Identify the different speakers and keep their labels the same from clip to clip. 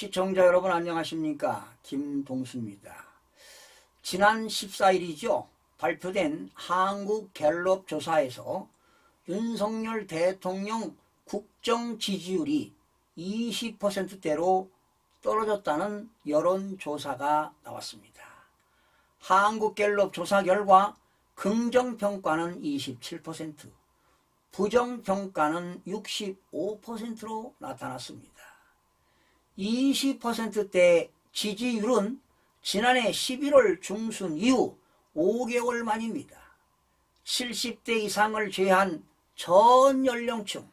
Speaker 1: 시청자 여러분 안녕하십니까? 김동수입니다. 지난 14일이죠. 발표된 한국갤럽 조사에서 윤석열 대통령 국정 지지율이 20%대로 떨어졌다는 여론조사가 나왔습니다. 한국갤럽 조사 결과 긍정평가는 27%, 부정평가는 65%로 나타났습니다. 20%대 지지율은 지난해 11월 중순 이후 5개월 만입니다. 70대 이상을 제외한 전 연령층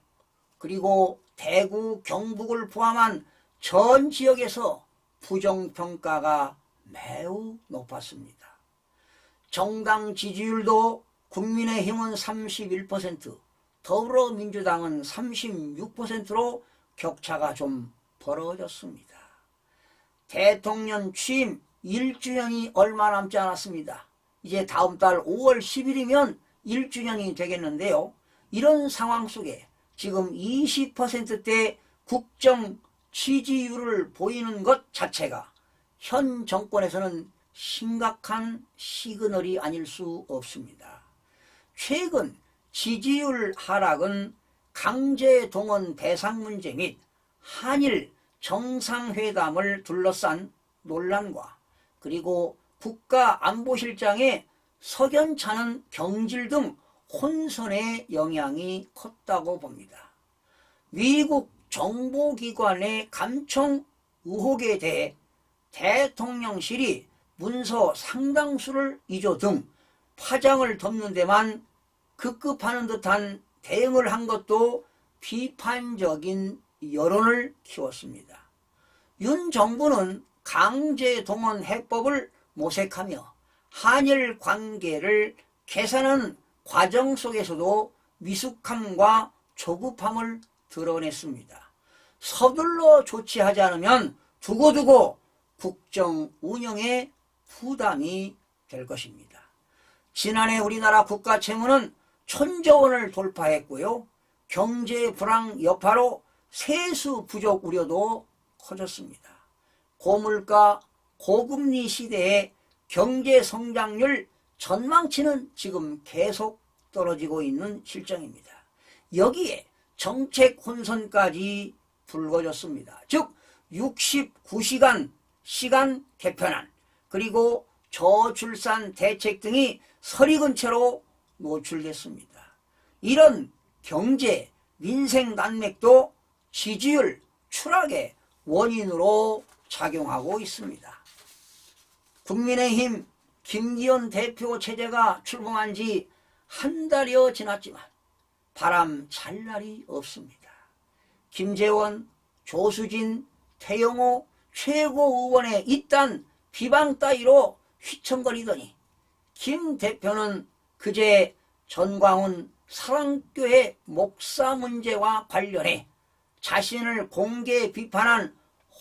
Speaker 1: 그리고 대구, 경북을 포함한 전 지역에서 부정평가가 매우 높았습니다. 정당 지지율도 국민의힘은 31%, 더불어민주당은 36%로 격차가 좀 벌어졌습니다. 대통령 취임 1주년이 얼마 남지 않았습니다. 이제 다음 달 5월 10일이면 1주년이 되겠는데요. 이런 상황 속에 지금 20%대 국정 지지율을 보이는 것 자체가 현 정권에서는 심각한 시그널이 아닐 수 없습니다. 최근 지지율 하락은 강제동원 대상 문제 및 한일 정상회담을 둘러싼 논란과 그리고 국가안보실장의 석연찮은 경질 등 혼선의 영향이 컸다고 봅니다. 미국 정보기관의 감청 의혹에 대해 대통령실이 문서 상당수를 위조 등 파장을 덮는 데만 급급하는 듯한 대응을 한 것도 비판적인 여론을 키웠습니다. 윤 정부는 강제동원 해법을 모색하며 한일 관계를 개선하는 과정 속에서도 미숙함과 조급함을 드러냈습니다. 서둘러 조치하지 않으면 두고두고 국정 운영에 부담이 될 것입니다. 지난해 우리나라 국가 채무는 1,000조 원을 돌파했고요. 경제 불황 여파로 세수 부족 우려도 커졌습니다. 고물가, 고금리 시대에 경제 성장률 전망치는 지금 계속 떨어지고 있는 실정입니다. 여기에 정책 혼선까지 불거졌습니다. 즉 69시간 시간 개편안 그리고 저출산 대책 등이 서리근 채로 노출됐습니다. 이런 경제, 민생 난맥도 지지율 추락의 원인으로 작용하고 있습니다. 국민의힘 김기현 대표 체제가 출범한 지 한 달여 지났지만 바람 잘 날이 없습니다. 김재원, 조수진, 태영호 최고의원의 이딴 비방 따위로 휘청거리더니 김 대표는 그제 전광훈 사랑교회 목사 문제와 관련해 자신을 공개 비판한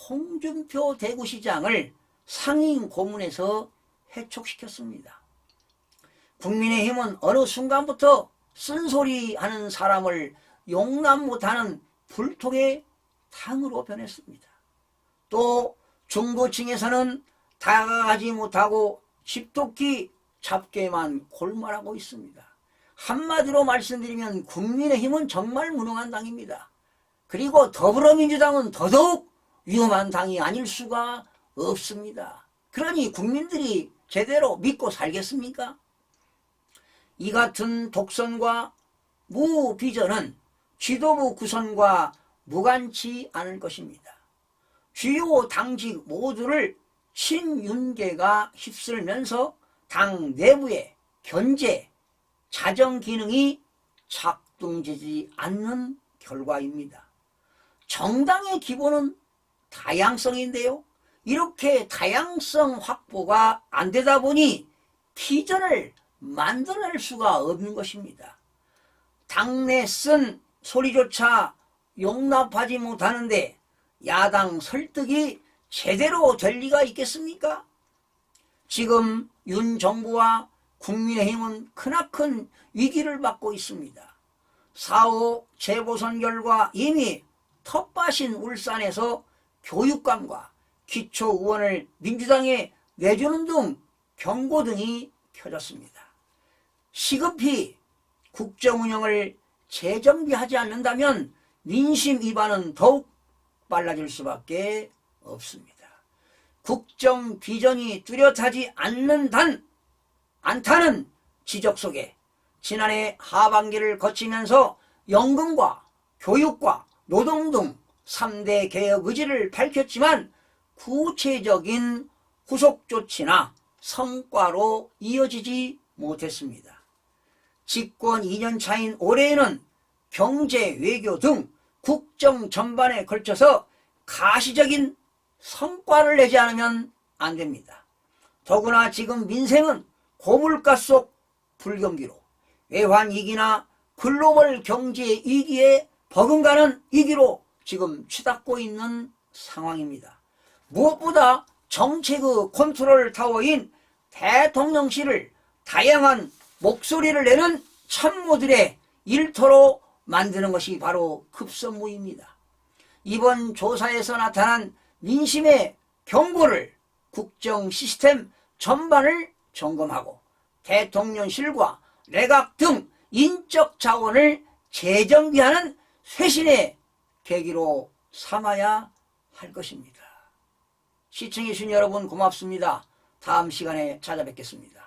Speaker 1: 홍준표 대구시장을 상임 고문에서 해촉시켰습니다. 국민의힘은 어느 순간부터 쓴소리하는 사람을 용납 못하는 불통의 탕으로 변했습니다. 또 중도층에서는 다가가지 못하고 집토끼 잡게만 골말하고 있습니다. 한마디로 말씀드리면 국민의힘은 정말 무능한 당입니다. 그리고 더불어민주당은 더더욱 위험한 당이 아닐 수가 없습니다. 그러니 국민들이 제대로 믿고 살겠습니까? 이 같은 독선과 무비전은 지도부 구성과 무관치 않을 것입니다. 주요 당직 모두를 친윤계가 휩쓸면서 당 내부의 견제, 자정 기능이 작동되지 않는 결과입니다. 정당의 기본은 다양성인데요. 이렇게 다양성 확보가 안 되다 보니 비전을 만들어낼 수가 없는 것입니다. 당내 쓴 소리조차 용납하지 못하는데 야당 설득이 제대로 될 리가 있겠습니까? 지금 윤 정부와 국민의힘은 크나큰 위기를 맞고 있습니다. 4.5 재보선 결과 이미 텃밭인 울산에서 교육감과 기초의원을 민주당에 내주는 등 경고 등이 켜졌습니다. 시급히 국정운영을 재정비하지 않는다면 민심 위반은 더욱 빨라질 수밖에 없습니다. 국정 비전이 뚜렷하지 않다는 지적 속에 지난해 하반기를 거치면서 연금과 교육과 노동 등 3대 개혁 의지를 밝혔지만 구체적인 후속 조치나 성과로 이어지지 못했습니다. 집권 2년 차인 올해에는 경제, 외교 등 국정 전반에 걸쳐서 가시적인 성과를 내지 않으면 안 됩니다. 더구나 지금 민생은 고물가 속 불경기로 외환위기나 글로벌 경제 위기에 버금가는 위기로 지금 치닫고 있는 상황입니다. 무엇보다 정책의 컨트롤 타워인 대통령실을 다양한 목소리를 내는 참모들의 일터로 만드는 것이 바로 급선무입니다. 이번 조사에서 나타난 민심의 경고를 국정 시스템 전반을 점검하고 대통령실과 내각 등 인적 자원을 재정비하는 쇄신의 계기로 삼아야 할 것입니다. 시청해주신 여러분 고맙습니다. 다음 시간에 찾아뵙겠습니다.